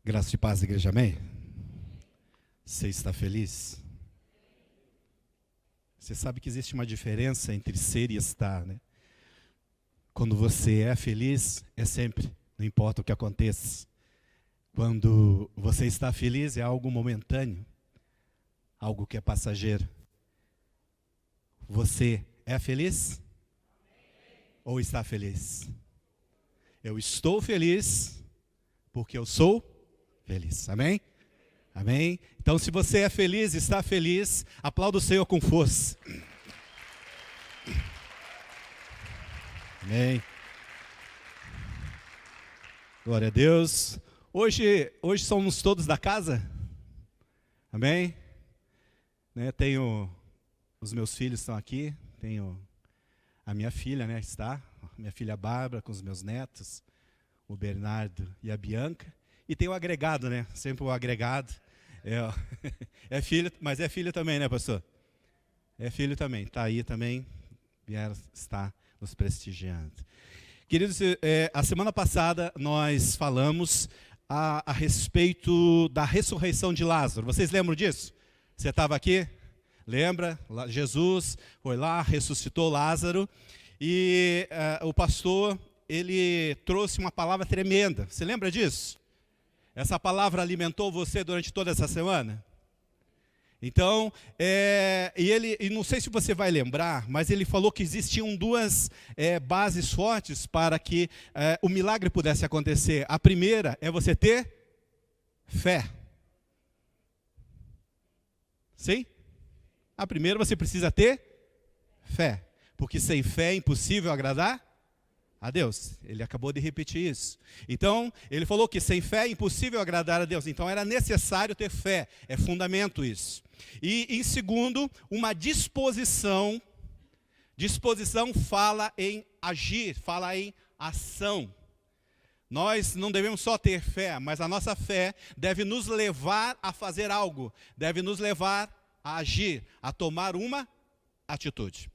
Graça e paz, igreja, amém? Você está feliz? Você sabe que existe uma diferença entre ser e estar, né? Quando você é feliz, é sempre, não importa o que aconteça. Quando você está feliz, é algo momentâneo, algo que é passageiro. Você é feliz? Ou está feliz? Eu estou feliz porque eu sou feliz, amém? Amém? Então, se você é feliz, está feliz, aplauda o Senhor com força. Amém. Glória a Deus. Hoje somos todos da casa. Amém? Né, os meus filhos estão aqui. Tenho a minha filha, né, está. Minha filha Bárbara com os meus netos. O Bernardo e a Bianca. E tem o agregado, né? Sempre o agregado. É filho, mas é filho também, né, pastor? É filho também. Está aí também. Está nos prestigiando. Queridos, a semana passada nós falamos a respeito da ressurreição de Lázaro. Vocês lembram disso? Você estava aqui? Lembra? Jesus foi lá, ressuscitou Lázaro. E o pastor, ele trouxe uma palavra tremenda. Você lembra disso? Essa palavra alimentou você durante toda essa semana? Então, e não sei se você vai lembrar, mas ele falou que existiam duas bases fortes para que o milagre pudesse acontecer. A primeira é você ter fé. Sim? A primeira você precisa ter fé. Porque sem fé é impossível agradar a Deus. Ele acabou de repetir isso. Então, ele falou que sem fé é impossível agradar a Deus. Então, era necessário ter fé. É fundamento isso. E, em segundo, uma disposição. Disposição fala em agir, fala em ação. Nós não devemos só ter fé, mas a nossa fé deve nos levar a fazer algo. Deve nos levar a agir, a tomar uma atitude.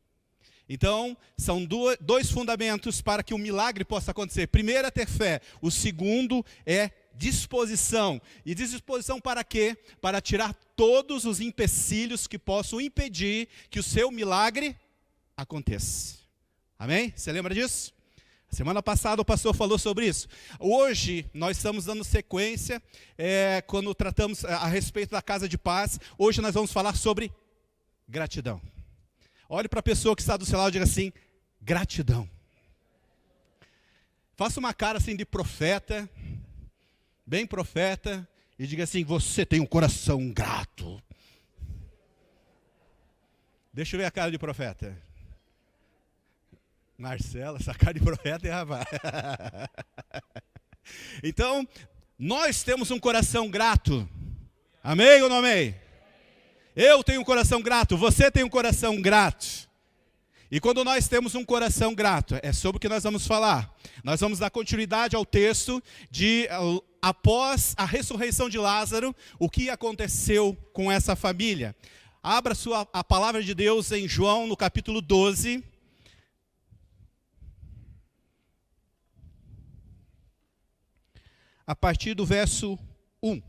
Então, são dois fundamentos para que o milagre possa acontecer. Primeiro é ter fé. O segundo é disposição. E disposição para quê? Para tirar todos os empecilhos que possam impedir que o seu milagre aconteça. Amém? Você lembra disso? Semana passada o pastor falou sobre isso. Hoje nós estamos dando sequência, quando tratamos a respeito da casa de paz. Hoje nós vamos falar sobre gratidão. Olhe para a pessoa que está do seu lado e diga assim, gratidão. Faça uma cara assim de profeta, bem profeta, e diga assim, você tem um coração grato. Deixa eu ver a cara de profeta. Marcela, essa cara de profeta é rapaz. Então, nós temos um coração grato. Amém ou não amém? Eu tenho um coração grato, você tem um coração grato. E quando nós temos um coração grato, é sobre o que nós vamos falar. Nós vamos dar continuidade ao texto de após a ressurreição de Lázaro, o que aconteceu com essa família. Abra a palavra de Deus em João, no capítulo 12. A partir do verso 1.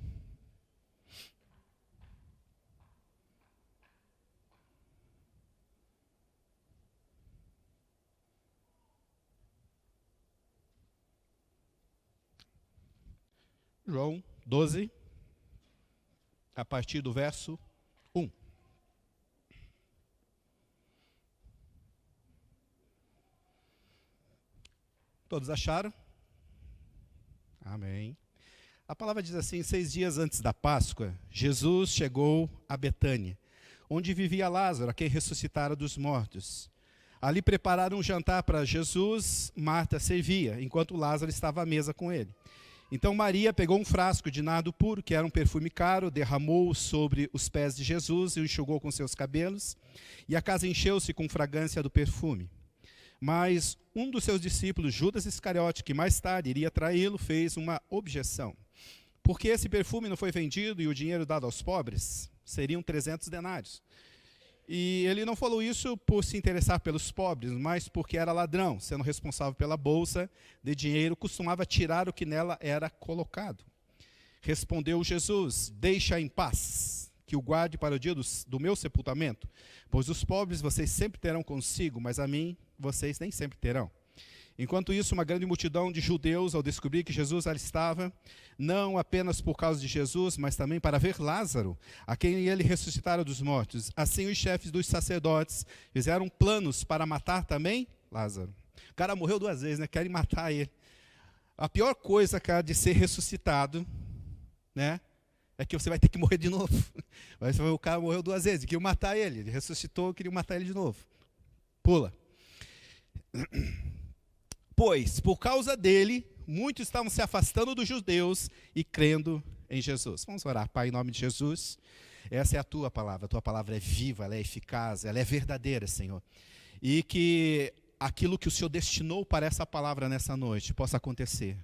João 12, a partir do verso 1. Todos acharam? Amém. A palavra diz assim, 6 dias antes da Páscoa, Jesus chegou a Betânia, onde vivia Lázaro, a quem ressuscitara dos mortos. Ali prepararam um jantar para Jesus, Marta servia, enquanto Lázaro estava à mesa com ele. Então Maria pegou um frasco de nardo puro, que era um perfume caro, derramou-o sobre os pés de Jesus e o enxugou com seus cabelos, e a casa encheu-se com fragrância do perfume. Mas um dos seus discípulos, Judas Iscariote, que mais tarde iria traí-lo, fez uma objeção. Por que esse perfume não foi vendido e o dinheiro dado aos pobres? Seriam 300 denários. E ele não falou isso por se interessar pelos pobres, mas porque era ladrão, sendo responsável pela bolsa de dinheiro, costumava tirar o que nela era colocado. Respondeu Jesus: deixa em paz, que o guarde para o dia do meu sepultamento, pois os pobres vocês sempre terão consigo, mas a mim vocês nem sempre terão. Enquanto isso, uma grande multidão de judeus, ao descobrir que Jesus ali estava, não apenas por causa de Jesus, mas também para ver Lázaro, a quem ele ressuscitara dos mortos. Assim, os chefes dos sacerdotes fizeram planos para matar também Lázaro. O cara morreu 2 vezes, né? Querem matar ele. A pior coisa, cara, de ser ressuscitado, né, é que você vai ter que morrer de novo. Mas o cara morreu 2 vezes, queriam matar ele. Ele ressuscitou, queriam matar ele de novo. Pula. Pois, por causa dele, muitos estavam se afastando dos judeus e crendo em Jesus. Vamos orar. Pai, em nome de Jesus, essa é a tua palavra é viva, ela é eficaz, ela é verdadeira, Senhor. E que aquilo que o Senhor destinou para essa palavra nessa noite possa acontecer.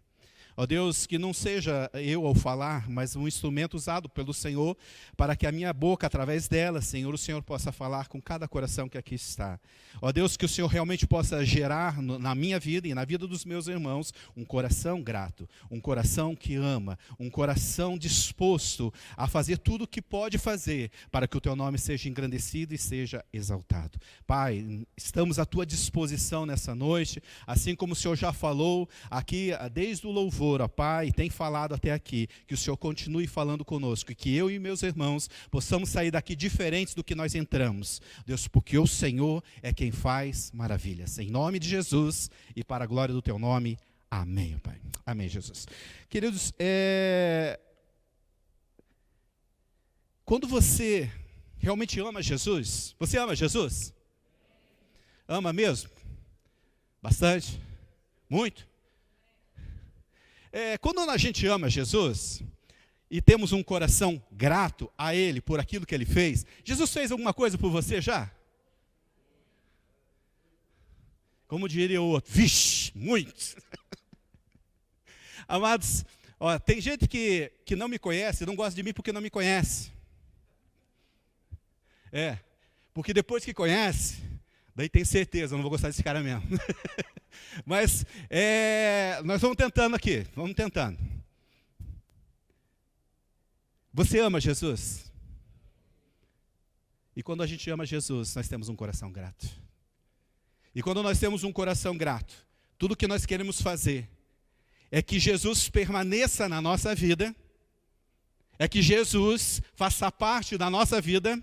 Ó Deus, que não seja eu ao falar, mas um instrumento usado pelo Senhor, para que a minha boca, através dela, Senhor, o Senhor possa falar com cada coração que aqui está. Ó Deus, que o Senhor realmente possa gerar na minha vida e na vida dos meus irmãos um coração grato, um coração que ama, um coração disposto a fazer tudo o que pode fazer para que o teu nome seja engrandecido e seja exaltado. Pai, estamos à tua disposição nessa noite, assim como o Senhor já falou aqui desde o louvor, ó Pai, tem falado até aqui, que o Senhor continue falando conosco e que eu e meus irmãos possamos sair daqui diferentes do que nós entramos, Deus, porque o Senhor é quem faz maravilhas. Em nome de Jesus e para a glória do teu nome, amém, Pai. Amém, Jesus. Queridos, quando você realmente ama Jesus, você ama Jesus? Ama mesmo? Bastante? Muito? Quando a gente ama Jesus e temos um coração grato a Ele por aquilo que Ele fez, Jesus fez alguma coisa por você já? Como diria o outro, vixe, muito. Amados, ó, tem gente que não me conhece, não gosta de mim porque não me conhece. Porque depois que conhece, daí tem certeza, eu não vou gostar desse cara mesmo. Mas nós vamos tentando aqui, vamos tentando. Você ama Jesus? E quando a gente ama Jesus, nós temos um coração grato. E quando nós temos um coração grato, tudo que nós queremos fazer é que Jesus permaneça na nossa vida, é que Jesus faça parte da nossa vida,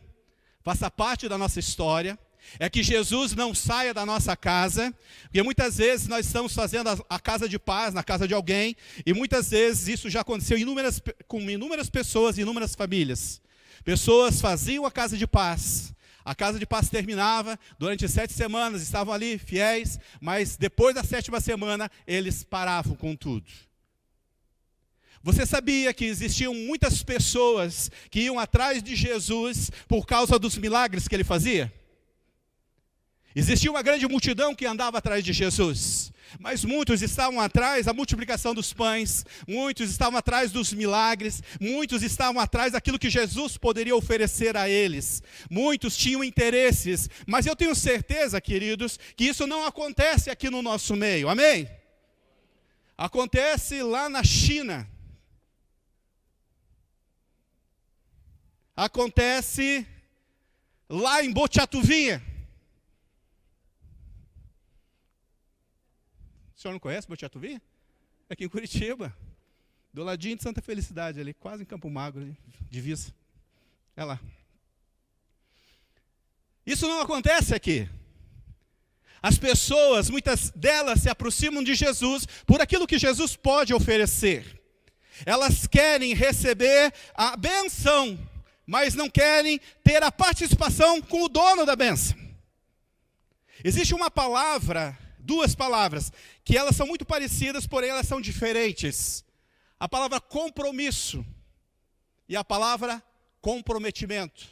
faça parte da nossa história, é que Jesus não saia da nossa casa, porque muitas vezes nós estamos fazendo a casa de paz na casa de alguém, e muitas vezes isso já aconteceu com inúmeras pessoas, inúmeras famílias. Pessoas faziam a casa de paz terminava, durante 7 semanas estavam ali fiéis, mas depois da 7ª semana eles paravam com tudo. Você sabia que existiam muitas pessoas que iam atrás de Jesus por causa dos milagres que ele fazia? Existia uma grande multidão que andava atrás de Jesus, mas muitos estavam atrás da multiplicação dos pães, muitos estavam atrás dos milagres, muitos estavam atrás daquilo que Jesus poderia oferecer a eles. Muitos tinham interesses, mas eu tenho certeza, queridos, que isso não acontece aqui no nosso meio, amém? Acontece lá na China. Acontece lá em Botucatuvinha. O senhor não conhece Botucatuvinha? É aqui em Curitiba, do ladinho de Santa Felicidade, ali, quase em Campo Magro, divisa. É lá. Isso não acontece aqui. As pessoas, muitas delas se aproximam de Jesus por aquilo que Jesus pode oferecer. Elas querem receber a benção, mas não querem ter a participação com o dono da bênção. Existe uma palavra, 2 palavras, que elas são muito parecidas, porém elas são diferentes. A palavra compromisso e a palavra comprometimento.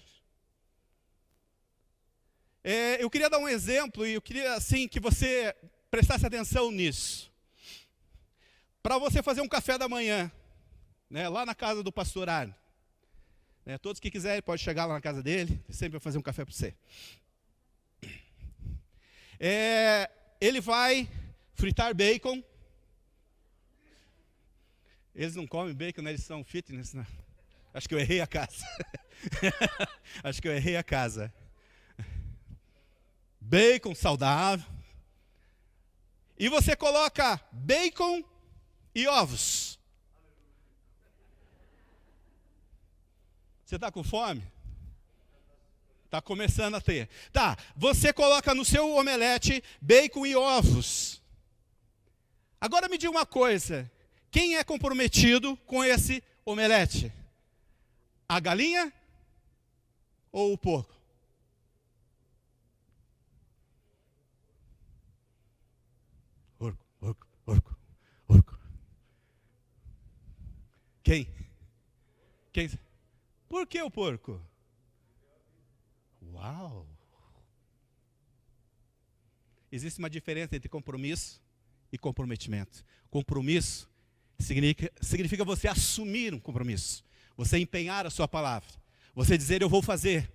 Eu queria dar um exemplo e eu queria assim que você prestasse atenção nisso. Para você fazer um café da manhã, né, lá na casa do pastor Arno, Todos que quiserem, pode chegar lá na casa dele, ele sempre vai fazer um café para você. Ele vai fritar bacon. Eles não comem bacon, né? Eles são fitness, né? Acho que eu errei a casa. Acho que eu errei a casa. Bacon saudável. E você coloca bacon e ovos. Você está com fome? Está começando a ter. Tá, você coloca no seu omelete bacon e ovos. Agora me diga uma coisa. Quem é comprometido com esse omelete? A galinha ou o porco? Porco. Quem? Por que o porco? Uau! Existe uma diferença entre compromisso e comprometimento. Compromisso significa você assumir um compromisso. Você empenhar a sua palavra. Você dizer, eu vou fazer.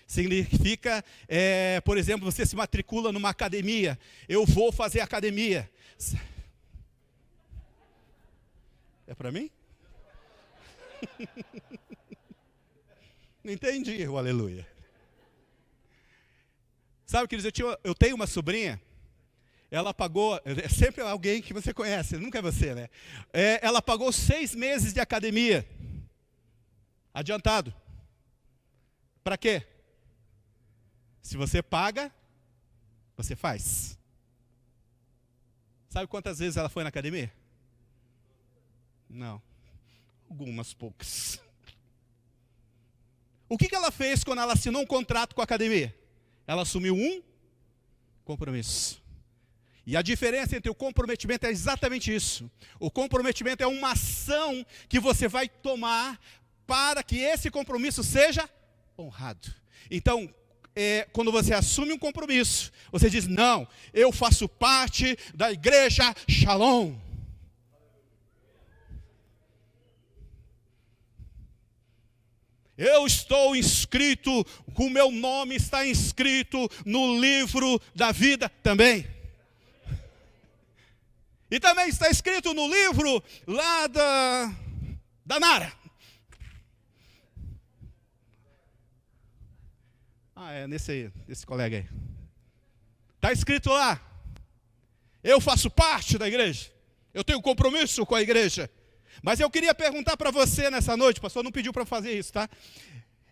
Significa, por exemplo, você se matricula numa academia. Eu vou fazer academia. É para mim? Não entendi o aleluia. Sabe, queridos, eu tenho uma sobrinha. Ela pagou, é sempre alguém que você conhece, nunca é você, né? Ela pagou 6 meses de academia. Adiantado. Para quê? Se você paga, você faz. Sabe quantas vezes ela foi na academia? Não. Algumas poucas. O que ela fez quando ela assinou um contrato com a academia? Ela assumiu um compromisso. E a diferença entre o comprometimento é exatamente isso. O comprometimento é uma ação que você vai tomar para que esse compromisso seja honrado. Então, quando você assume um compromisso, você diz, não, eu faço parte da igreja Shalom. Eu estou inscrito, o meu nome está inscrito no livro da vida também. E também está escrito no livro lá da Nara. É nesse colega aí. Está escrito lá. Eu faço parte da igreja. Eu tenho compromisso com a igreja. Mas eu queria perguntar para você nessa noite, o pastor não pediu para fazer isso, tá?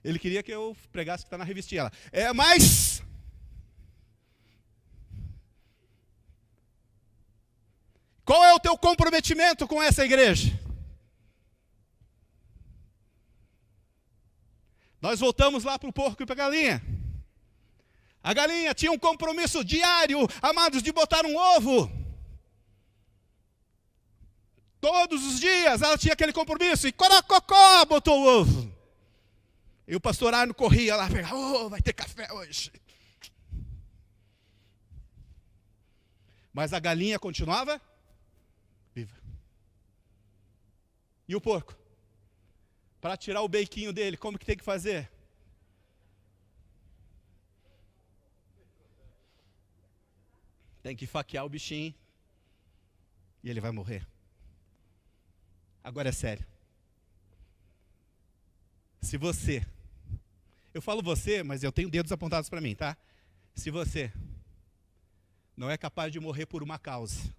Ele queria que eu pregasse que está na revistinha lá. Mas qual é o teu comprometimento com essa igreja? Nós voltamos lá para o porco e para a galinha. A galinha tinha um compromisso diário, amados, de botar um ovo. Todos os dias ela tinha aquele compromisso. E corococó botou o ovo. E o pastor Arno corria lá, pegava, vai ter café hoje. Mas a galinha continuava viva. E o porco? Para tirar o beiquinho dele, como que tem que fazer? Tem que faquear o bichinho. E ele vai morrer. Agora é sério. Se você, eu falo você, mas eu tenho dedos apontados para mim, tá? Se você não é capaz de morrer por uma causa,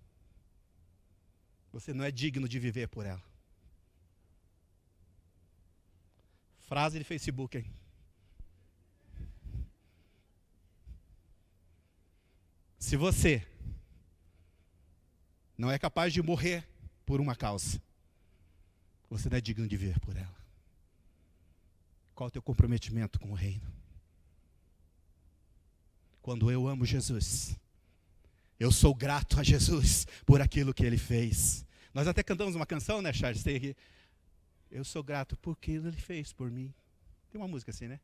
você não é digno de viver por ela. Frase de Facebook, hein? Se você não é capaz de morrer por uma causa, você não é digno de viver por ela. Qual é o teu comprometimento com o reino? Quando eu amo Jesus, eu sou grato a Jesus por aquilo que Ele fez. Nós até cantamos uma canção, né, Charles? Tem aqui. Eu sou grato porque Ele fez por mim. Tem uma música assim, né?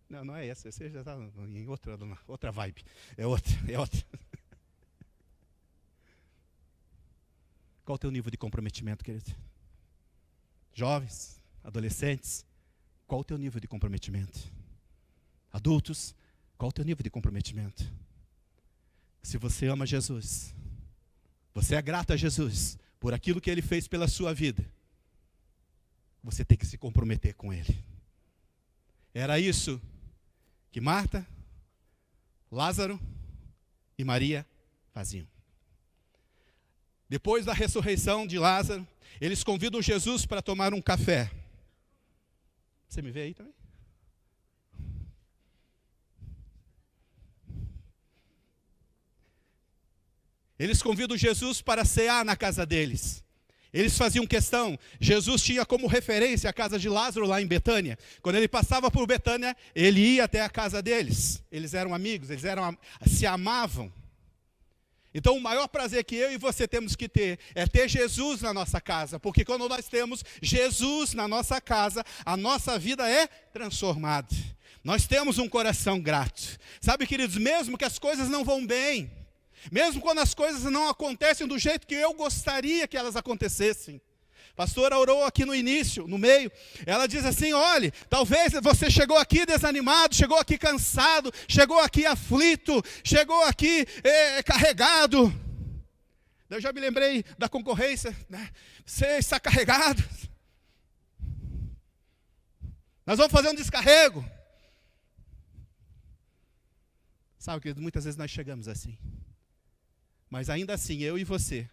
Não é essa. Você já está em outra vibe. É outra. Qual o teu nível de comprometimento, querido? Jovens, adolescentes, qual o teu nível de comprometimento? Adultos, qual o teu nível de comprometimento? Se você ama Jesus, você é grato a Jesus por aquilo que Ele fez pela sua vida, você tem que se comprometer com Ele. Era isso que Marta, Lázaro e Maria faziam. Depois da ressurreição de Lázaro, eles convidam Jesus para tomar um café. Você me vê aí também? Eles convidam Jesus para cear na casa deles. Eles faziam questão. Jesus tinha como referência a casa de Lázaro lá em Betânia. Quando ele passava por Betânia, ele ia até a casa deles. Eles eram amigos, se amavam. Então o maior prazer que eu e você temos que ter é ter Jesus na nossa casa. Porque quando nós temos Jesus na nossa casa, a nossa vida é transformada. Nós temos um coração grato. Sabe, queridos, mesmo que as coisas não vão bem, mesmo quando as coisas não acontecem do jeito que eu gostaria que elas acontecessem. A pastora orou aqui no início, no meio. Ela diz assim, olhe, talvez você chegou aqui desanimado, chegou aqui cansado, chegou aqui aflito, chegou aqui carregado. Eu já me lembrei da concorrência, né? Você está carregado. Nós vamos fazer um descarrego. Sabe, querido, muitas vezes nós chegamos assim. Mas ainda assim, eu e você,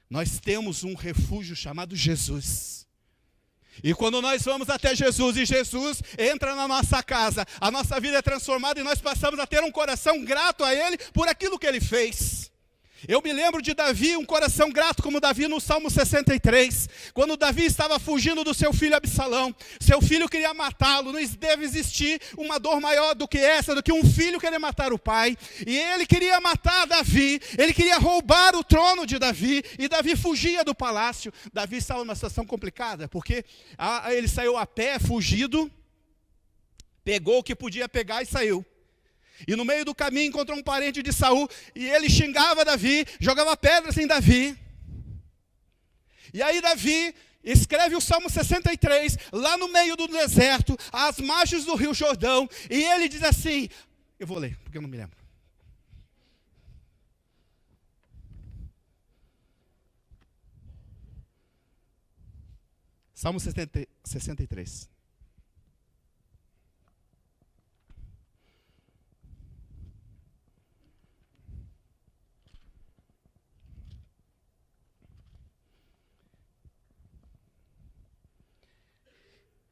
nós temos um refúgio chamado Jesus. E quando nós vamos até Jesus, e Jesus entra na nossa casa, a nossa vida é transformada e nós passamos a ter um coração grato a Ele por aquilo que Ele fez. Eu me lembro de Davi, um coração grato como Davi no Salmo 63, quando Davi estava fugindo do seu filho Absalão. Seu filho queria matá-lo, não deve existir uma dor maior do que essa, do que um filho querer matar o pai. E ele queria matar Davi, ele queria roubar o trono de Davi, e Davi fugia do palácio. Davi estava numa situação complicada, porque ele saiu a pé, fugido, pegou o que podia pegar e saiu. E no meio do caminho encontrou um parente de Saul, e ele xingava Davi, jogava pedras em Davi. E aí Davi escreve o Salmo 63, lá no meio do deserto, às margens do rio Jordão, e ele diz assim, eu vou ler, porque eu não me lembro. Salmo 63.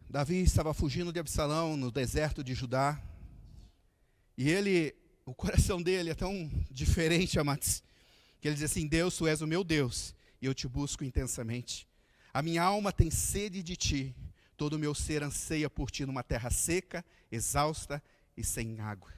Davi estava fugindo de Absalão no deserto de Judá. E o coração dele é tão diferente, amados, que ele diz assim, Deus, tu és o meu Deus, e eu te busco intensamente. A minha alma tem sede de ti, todo o meu ser anseia por ti numa terra seca, exausta e sem água.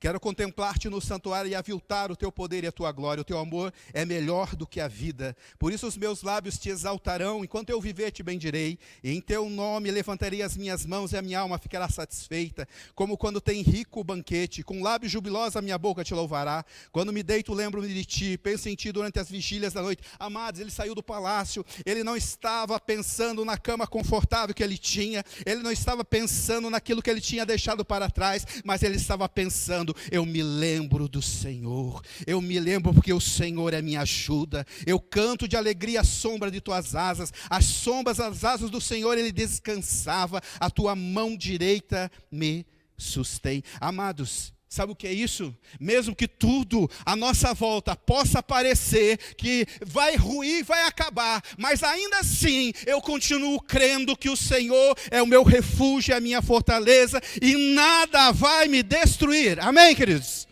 Quero contemplar-te no santuário e aviltar o teu poder e a tua glória. O teu amor é melhor do que a vida. Por isso os meus lábios te exaltarão. Enquanto eu viver, te bendirei. E em teu nome levantarei as minhas mãos e a minha alma ficará satisfeita. Como quando tem rico banquete. Com lábios jubilosos a minha boca te louvará. Quando me deito, lembro-me de ti. Penso em ti durante as vigílias da noite. Amados, ele saiu do palácio. Ele não estava pensando na cama confortável que ele tinha. Ele não estava pensando naquilo que ele tinha deixado para trás. Mas ele estava pensando, eu me lembro do Senhor, eu me lembro porque o Senhor é minha ajuda, eu canto de alegria à sombra de tuas asas, as sombras, as asas do Senhor ele descansava, a tua mão direita me sustém. Amados, sabe o que é isso? Mesmo que tudo à nossa volta possa parecer que vai ruir, vai acabar, mas ainda assim eu continuo crendo que o Senhor é o meu refúgio, é a minha fortaleza e nada vai me destruir. Amém, queridos?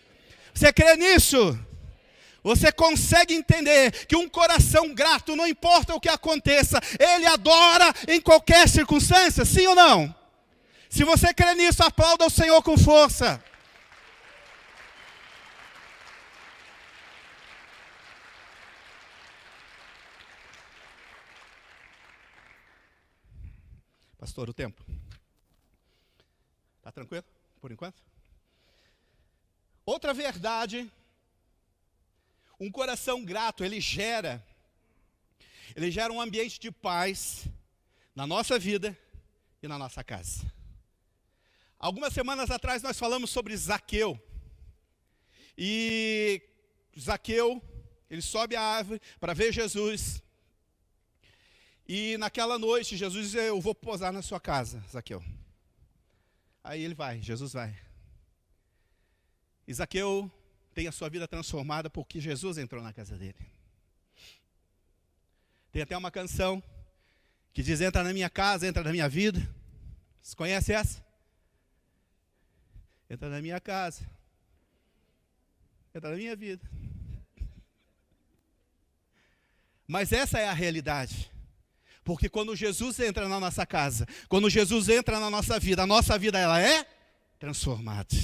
Você crê nisso? Você consegue entender que um coração grato, não importa o que aconteça, ele adora em qualquer circunstância, sim ou não? Se você crê nisso, aplauda o Senhor com força. Pastor, o tempo. Está tranquilo, por enquanto? Outra verdade, um coração grato, ele gera um ambiente de paz na nossa vida e na nossa casa. Algumas semanas atrás nós falamos sobre Zaqueu. E Zaqueu, ele sobe a árvore para ver Jesus. E naquela noite, Jesus diz, eu vou posar na sua casa, Zaqueu. Aí ele vai, Jesus vai. E Zaqueu tem a sua vida transformada porque Jesus entrou na casa dele. Tem até uma canção que diz, entra na minha casa, entra na minha vida. Você conhece essa? Entra na minha casa, entra na minha vida. Mas essa é a realidade. Porque quando Jesus entra na nossa casa, quando Jesus entra na nossa vida, a nossa vida ela é transformada.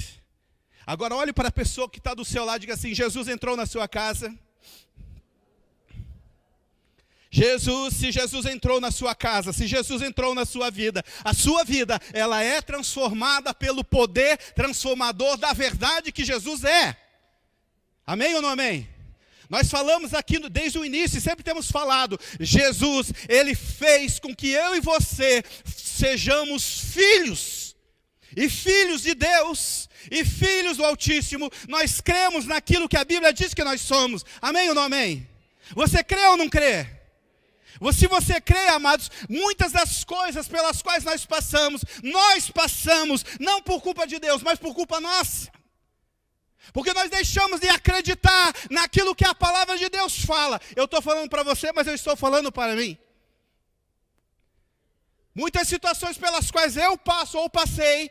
Agora olhe para a pessoa que está do seu lado e diga assim, Jesus entrou na sua casa. Se Jesus entrou na sua casa, se Jesus entrou na sua vida, a sua vida, ela é transformada pelo poder transformador da verdade que Jesus é. Amém ou não amém? Nós falamos aqui desde o início e sempre temos falado, Jesus, ele fez com que eu e você sejamos filhos, e filhos de Deus, e filhos do Altíssimo. Nós cremos naquilo que a Bíblia diz que nós somos. Amém ou não amém? Você crê ou não crê? Se você crê, amados, muitas das coisas pelas quais nós passamos não por culpa de Deus, mas por culpa nossa. Porque nós deixamos de acreditar naquilo que a palavra de Deus fala. Eu estou falando para você, mas eu estou falando para mim. Muitas situações pelas quais eu passo ou passei,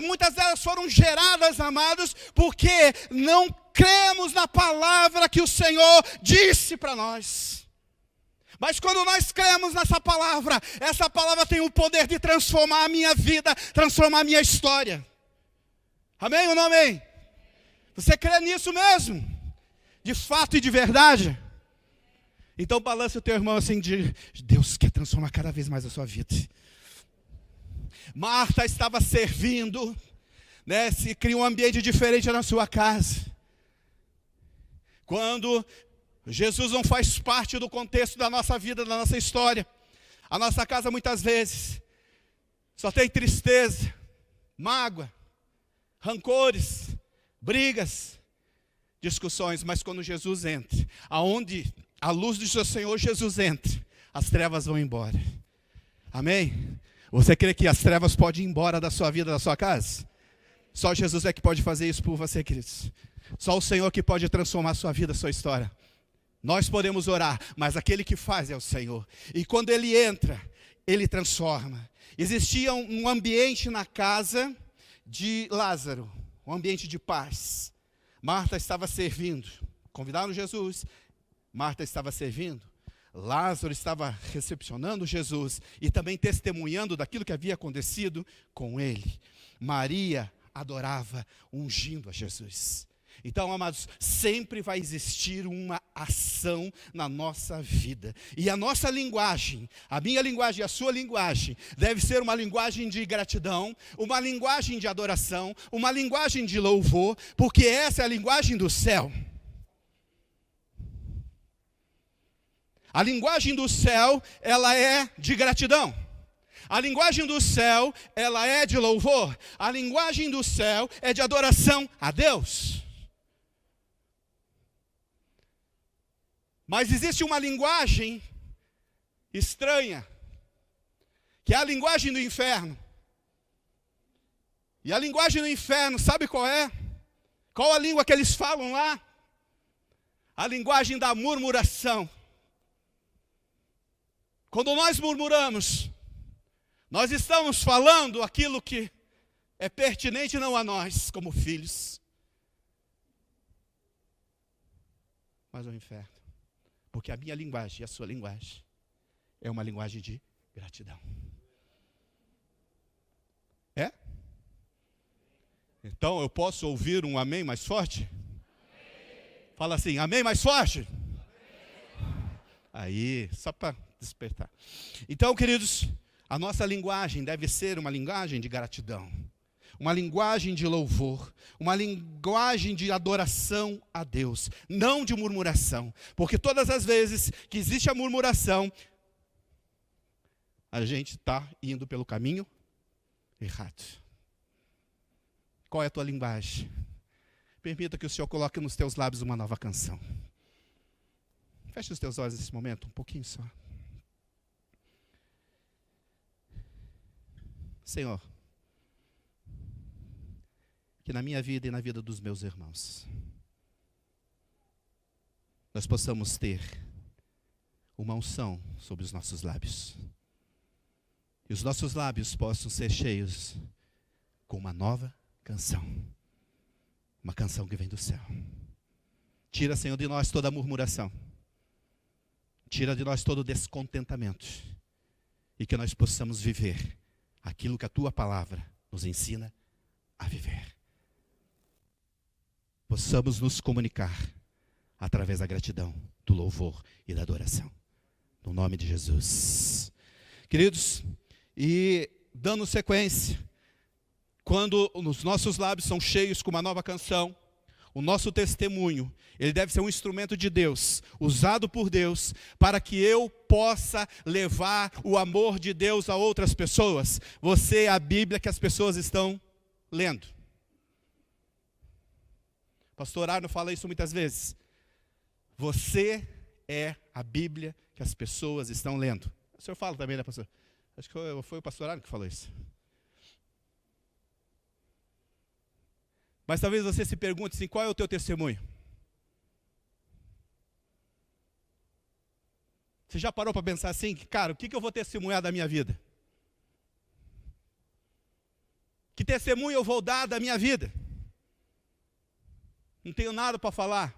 muitas delas foram geradas, amados, porque não cremos na palavra que o Senhor disse para nós. Mas quando nós cremos nessa palavra, essa palavra tem o poder de transformar a minha vida, transformar a minha história. Amém ou não amém? Você crê nisso mesmo? De fato e de verdade? Então balance o teu irmão assim, Deus quer transformar cada vez mais a sua vida. Marta estava servindo, né, se cria um ambiente diferente na sua casa. Quando Jesus não faz parte do contexto da nossa vida, da nossa história, a nossa casa muitas vezes só tem tristeza, mágoa, rancores, brigas, discussões. Mas quando Jesus entra, aonde a luz do seu Senhor Jesus entra, as trevas vão embora. Amém? Você crê que as trevas podem ir embora da sua vida, da sua casa? Só Jesus é que pode fazer isso por você, queridos. Só o Senhor que pode transformar a sua vida, a sua história. Nós podemos orar, mas aquele que faz é o Senhor. E quando Ele entra, Ele transforma. Existia um ambiente na casa de Lázaro, um ambiente de paz. Marta estava servindo. Convidaram Jesus. Marta estava servindo. Lázaro estava recepcionando Jesus e também testemunhando daquilo que havia acontecido com ele. Maria adorava, ungindo a Jesus. Então, amados, sempre vai existir uma ação na nossa vida. E a nossa linguagem, a minha linguagem e a sua linguagem, deve ser uma linguagem de gratidão, uma linguagem de adoração, uma linguagem de louvor, porque essa é a linguagem do céu. A linguagem do céu, ela é de gratidão. A linguagem do céu, ela é de louvor. A linguagem do céu é de adoração a Deus. Mas existe uma linguagem estranha, que é a linguagem do inferno. E a linguagem do inferno, sabe qual é? Qual a língua que eles falam lá? A linguagem da murmuração. Quando nós murmuramos, nós estamos falando aquilo que é pertinente não a nós, como filhos, mas ao inferno. Porque a minha linguagem e a sua linguagem é uma linguagem de gratidão. É? Então eu posso ouvir um amém mais forte? Amém. Fala assim, amém mais forte? Amém. Aí, só para despertar. Então, queridos, a nossa linguagem deve ser uma linguagem de gratidão, uma linguagem de louvor, uma linguagem de adoração a Deus, não de murmuração, porque todas as vezes que existe a murmuração, a gente está indo pelo caminho errado. Qual é a tua linguagem? Permita que o Senhor coloque nos teus lábios uma nova canção. Feche os teus olhos nesse momento, um pouquinho só. Senhor, que na minha vida e na vida dos meus irmãos, nós possamos ter uma unção sobre os nossos lábios. E os nossos lábios possam ser cheios com uma nova canção. Uma canção que vem do céu. Tira, Senhor, de nós toda a murmuração. Tira de nós todo o descontentamento. E que nós possamos viver aquilo que a Tua palavra nos ensina a viver. Possamos nos comunicar através da gratidão, do louvor e da adoração. No nome de Jesus. Queridos, e dando sequência, quando os nossos lábios são cheios com uma nova canção, o nosso testemunho, ele deve ser um instrumento de Deus, usado por Deus, para que eu possa levar o amor de Deus a outras pessoas. Você é a Bíblia que as pessoas estão lendo. Pastor Arno fala isso muitas vezes. Você é a Bíblia que as pessoas estão lendo. O senhor fala também, né, pastor? Acho que foi o pastor Arno que falou isso. Mas talvez você se pergunte assim, qual é o teu testemunho? Você já parou para pensar assim, cara, o que eu vou testemunhar da minha vida? Que testemunho eu vou dar da minha vida? Não tenho nada para falar.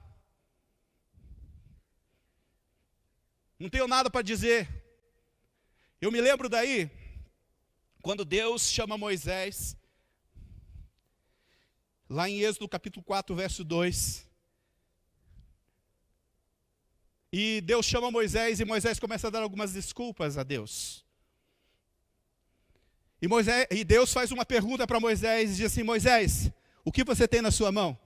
Não tenho nada para dizer. Eu me lembro daí, quando Deus chama Moisés, lá em Êxodo capítulo 4, verso 2. E Deus chama Moisés e Moisés começa a dar algumas desculpas a Deus. E Deus faz uma pergunta para Moisés e diz assim, Moisés, o que você tem na sua mão?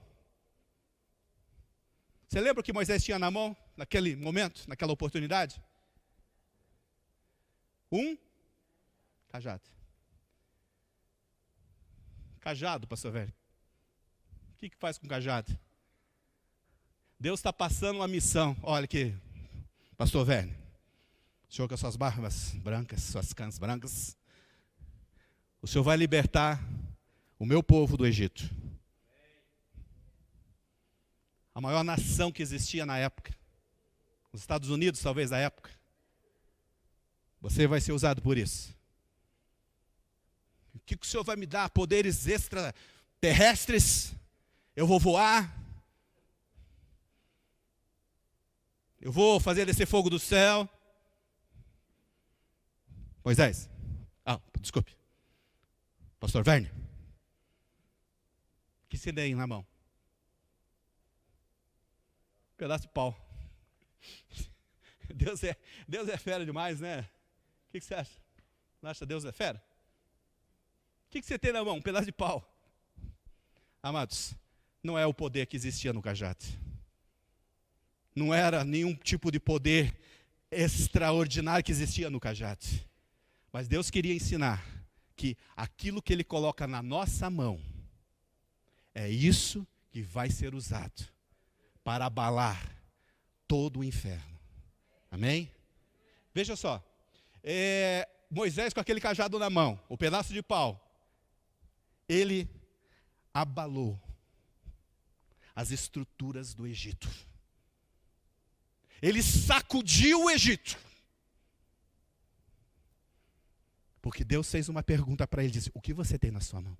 Você lembra o que Moisés tinha na mão, naquele momento, naquela oportunidade? Um cajado. Cajado, pastor velho. O que faz com cajado? Deus está passando uma missão. Olha aqui, pastor velho. O senhor com as suas barbas brancas, suas cãs brancas. O senhor vai libertar o meu povo do Egito. A maior nação que existia na época. Os Estados Unidos, talvez, da época. Você vai ser usado por isso. O que o senhor vai me dar? Poderes extraterrestres? Eu vou voar? Eu vou fazer descer fogo do céu? Moisés. Desculpe. Pastor Werner. O que você tem na mão? Um pedaço de pau. Deus é fera demais, né? O que você acha? Não acha que Deus é fera? O que você tem na mão? Um pedaço de pau. Amados, não é o poder que existia no cajado. Não era nenhum tipo de poder extraordinário que existia no cajado. Mas Deus queria ensinar que aquilo que Ele coloca na nossa mão, é isso que vai ser usado para abalar todo o inferno. Amém? Veja só. Moisés com aquele cajado na mão, o pedaço de pau, ele abalou as estruturas do Egito. Ele sacudiu o Egito. Porque Deus fez uma pergunta para ele, disse, o que você tem na sua mão?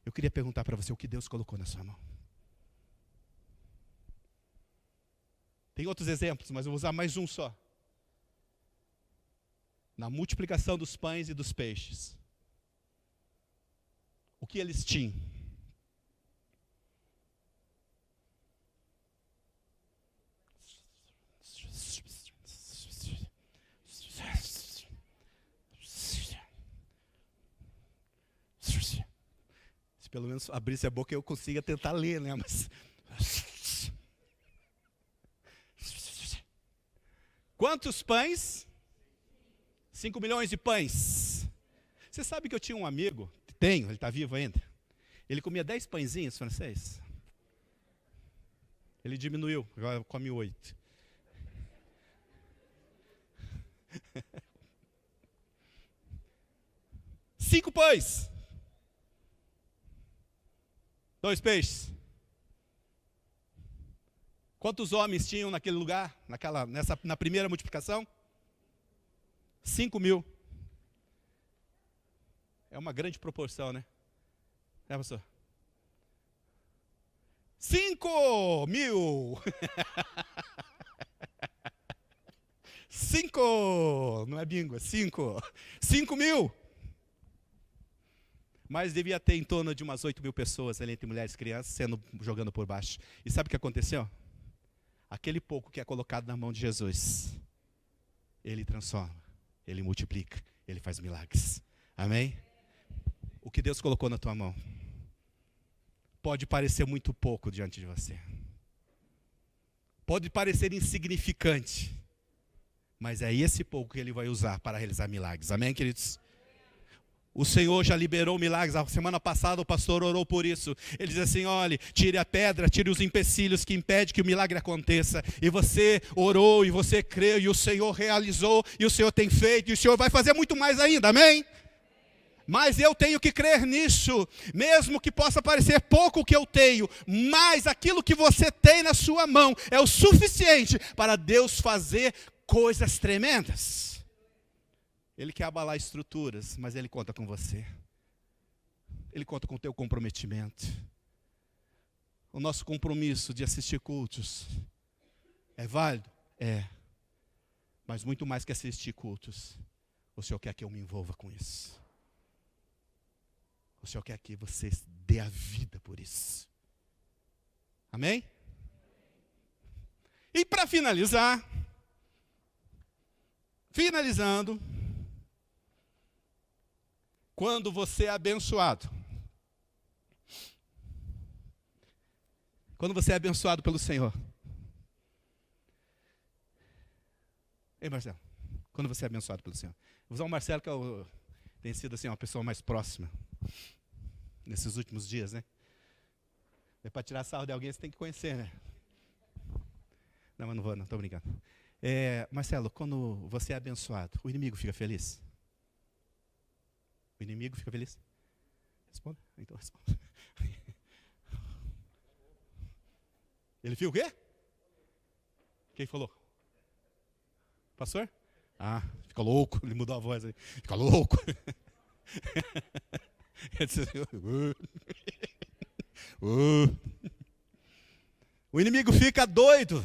Eu queria perguntar para você, o que Deus colocou na sua mão? Tem outros exemplos, mas eu vou usar mais um só. Na multiplicação dos pães e dos peixes. O que eles tinham? Se pelo menos abrisse a boca eu consiga tentar ler, né? Mas... Quantos pães? 5 milhões de pães. Você sabe que eu tinha um amigo, ele está vivo ainda. Ele comia 10 pãezinhos francês. Ele diminuiu, agora come 8. Cinco pães. 2 peixes. Quantos homens tinham naquele lugar, na primeira multiplicação? 5.000. É uma grande proporção, né? É, pastor? 5.000. 5, não é bingo, é 5. 5.000. Mas devia ter em torno de umas 8.000 pessoas ali, entre mulheres e crianças, jogando por baixo. E sabe o que aconteceu? Aquele pouco que é colocado na mão de Jesus, Ele transforma, Ele multiplica, Ele faz milagres. Amém? O que Deus colocou na tua mão pode parecer muito pouco diante de você. Pode parecer insignificante. Mas é esse pouco que Ele vai usar para realizar milagres. Amém, queridos? O Senhor já liberou milagres. A semana passada o pastor orou por isso. Ele diz assim, olhe, tire a pedra, tire os empecilhos que impedem que o milagre aconteça. E você orou, e você creu, e o Senhor realizou, e o Senhor tem feito, e o Senhor vai fazer muito mais ainda, amém? Mas eu tenho que crer nisso, mesmo que possa parecer pouco o que eu tenho, mas aquilo que você tem na sua mão é o suficiente para Deus fazer coisas tremendas. Ele quer abalar estruturas, mas Ele conta com você. Ele conta com o teu comprometimento. O nosso compromisso de assistir cultos é válido? É. Mas muito mais que assistir cultos, o Senhor quer que eu me envolva com isso. O Senhor quer que você dê a vida por isso. Amém? E para finalizando, quando você é abençoado, pelo Senhor. Ei, Marcelo, quando você é abençoado pelo Senhor. Vou usar o Marcelo, que tem sido assim, uma pessoa mais próxima nesses últimos dias, né? Para tirar sarro de alguém, você tem que conhecer, né? Não, mas não vou, não, estou brincando. Marcelo, quando você é abençoado, o inimigo fica feliz? O inimigo fica feliz? Responda. Então responda. Ele fica o quê? Quem falou? Pastor? Ah, fica louco. Ele mudou a voz aí. Fica louco. O inimigo fica doido.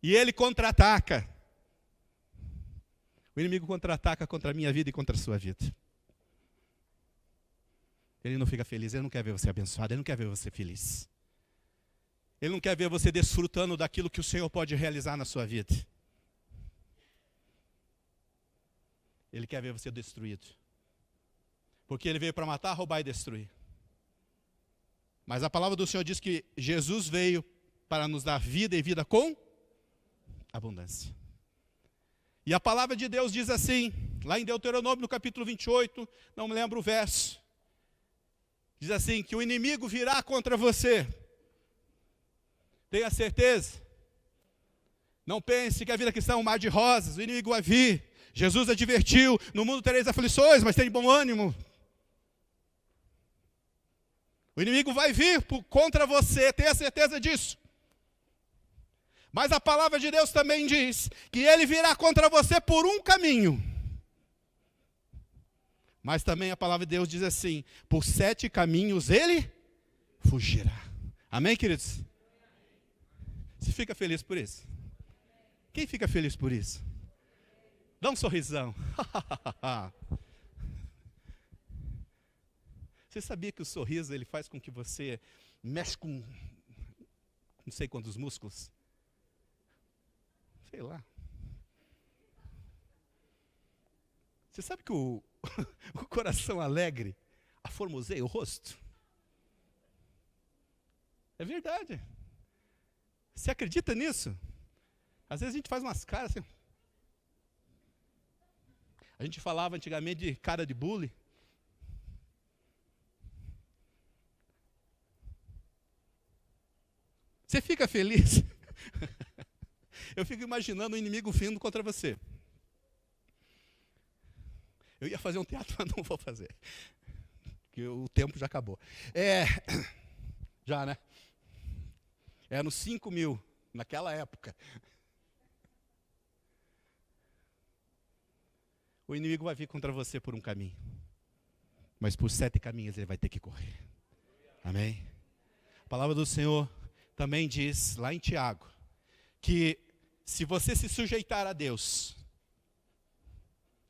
E ele contra-ataca. O inimigo contra-ataca contra a minha vida e contra a sua vida. Ele não fica feliz, ele não quer ver você abençoado, ele não quer ver você feliz. Ele não quer ver você desfrutando daquilo que o Senhor pode realizar na sua vida. Ele quer ver você destruído. Porque ele veio para matar, roubar e destruir. Mas a palavra do Senhor diz que Jesus veio para nos dar vida e vida com abundância. E a palavra de Deus diz assim, lá em Deuteronômio, no capítulo 28, não me lembro o verso. Diz assim, que o inimigo virá contra você. Tenha certeza. Não pense que a vida cristã é um mar de rosas, o inimigo vai vir. Jesus advertiu, no mundo tereis aflições, mas tem bom ânimo. O inimigo vai vir contra você, tenha certeza disso. Mas a palavra de Deus também diz que ele virá contra você por um caminho. Mas também a palavra de Deus diz assim, por 7 caminhos ele fugirá. Amém, queridos? Você fica feliz por isso? Quem fica feliz por isso? Dá um sorrisão. Você sabia que o sorriso ele faz com que você mexe com não sei quantos músculos? Sei lá. Você sabe que o coração alegre aformoseia o rosto? É verdade. Você acredita nisso? Às vezes a gente faz umas caras assim. A gente falava antigamente de cara de bully. Você fica feliz? Eu fico imaginando o inimigo vindo contra você. Eu ia fazer um teatro, mas não vou fazer. Porque o tempo já acabou. Já, né? É nos 5.000, naquela época. O inimigo vai vir contra você por um caminho. Mas por 7 caminhos ele vai ter que correr. Amém? A palavra do Senhor também diz, lá em Tiago, que se você se sujeitar a Deus,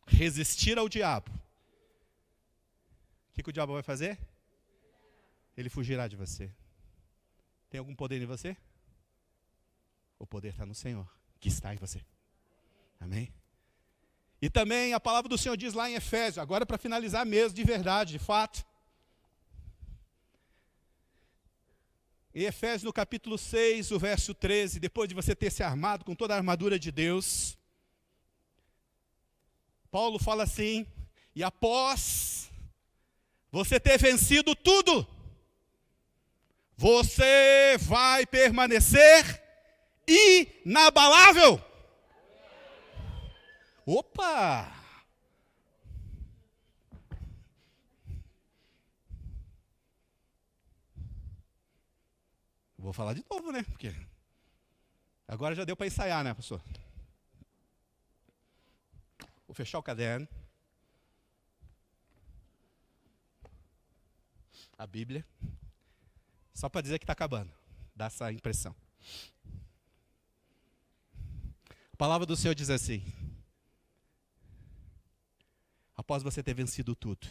resistir ao diabo, o que o diabo vai fazer? Ele fugirá de você. Tem algum poder em você? O poder está no Senhor, que está em você. Amém? E também a palavra do Senhor diz lá em Efésios, agora para finalizar mesmo, de verdade, de fato. Em Efésios, no capítulo 6, o verso 13, depois de você ter se armado com toda a armadura de Deus, Paulo fala assim, e após você ter vencido tudo, você vai permanecer inabalável. Opa! Vou falar de novo, né? Porque agora já deu para ensaiar, né, pastor? Vou fechar o caderno. A Bíblia. Só para dizer que está acabando. Dá essa impressão. A palavra do Senhor diz assim: após você ter vencido tudo.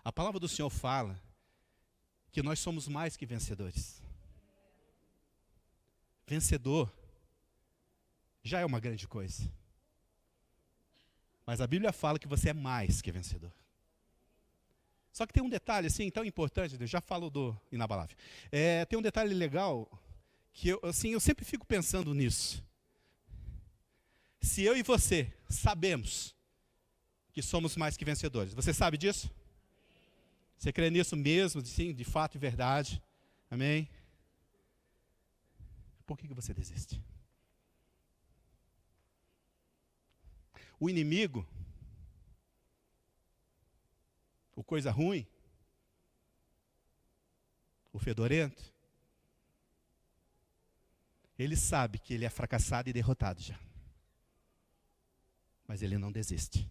A palavra do Senhor fala que nós somos mais que vencedores. Vencedor já é uma grande coisa. Mas a Bíblia fala que você é mais que vencedor. Só que tem um detalhe assim tão importante, eu já falo do inabalável. Tem um detalhe legal que eu sempre fico pensando nisso. Se eu e você sabemos que somos mais que vencedores, você sabe disso? Você crê nisso mesmo, sim, de fato e verdade? Amém? Por que você desiste? O inimigo, o coisa ruim, o fedorento, ele sabe que ele é fracassado e derrotado já. Mas ele não desiste.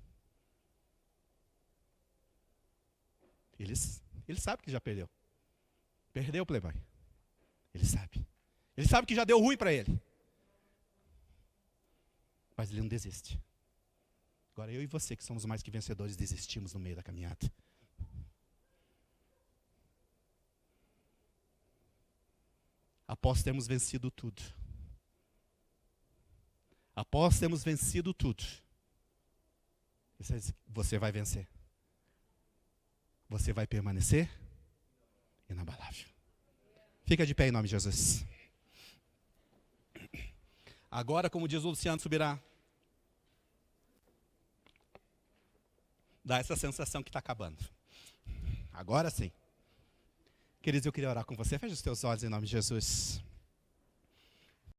Ele sabe que já perdeu. Perdeu o playboy. Ele sabe. Ele sabe que já deu ruim para ele. Mas ele não desiste. Agora eu e você, que somos mais que vencedores, desistimos no meio da caminhada. Após termos vencido tudo. Após termos vencido tudo. Você vai vencer. Você vai permanecer inabalável. Fica de pé em nome de Jesus. Agora, como diz o Luciano Subirá, dá essa sensação que está acabando. Agora sim. Queridos, eu queria orar com você. Feche os teus olhos em nome de Jesus.